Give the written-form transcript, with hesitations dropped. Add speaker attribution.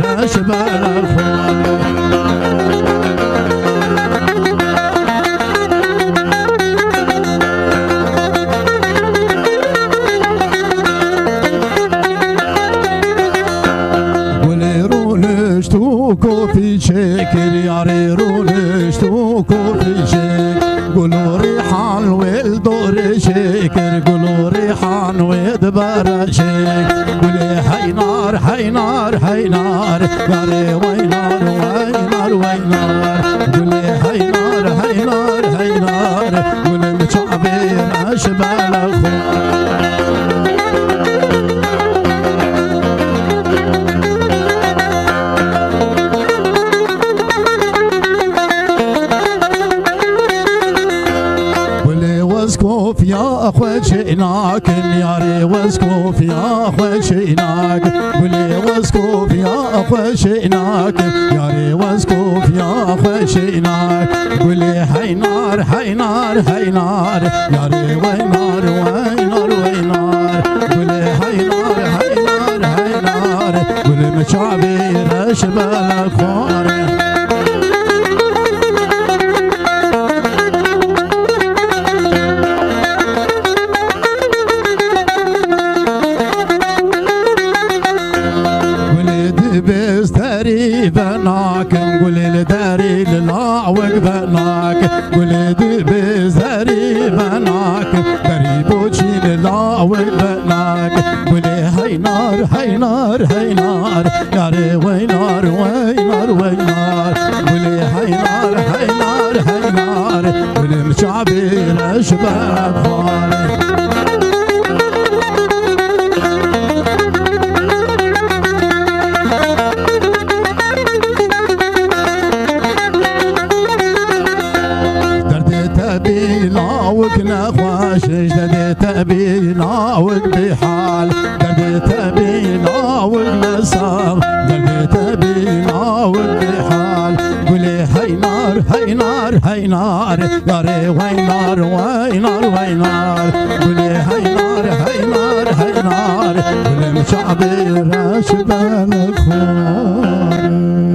Speaker 1: رش بالخوان كوفي شكر ياري رولش تو كوفي شكر قولوا ريحان والدور شكر قولوا ريحان ودبر شكر قولي حينار حينار حينار ياري وينار وينار وينار قولي حينار حينار حينار قولي مشعبير أشبال الخوان واسكوف يا اخوة شئناك ياري واسكوف يا اخوة شئناك قولي واسكوف يا اخوة شئناك ياري واسكوف يا اخوة شئناك قولي حينار حينار حينار ياري وينار وينار وينار قولي حينار حينار حينار قولي مشعبير اشبال الخوان بناك قولي لداري للاعوق بناك قولي بزاري بناك داري بوشي للاعوق بناك قولي هينار هينار هينار ياري وينار وينار وينار قولي هينار هينار هينار قولي مشعبير اشبال خوان ناوقنا خواشش ددي تبي ناوق بحال ددي تبي ناوق لصاغ ددي تبي ناوق بحال قولي هينار هينار هينار ياري وينار وينار وينار قولي هينار هينار هينار قولي مشعبير اشبال الخوان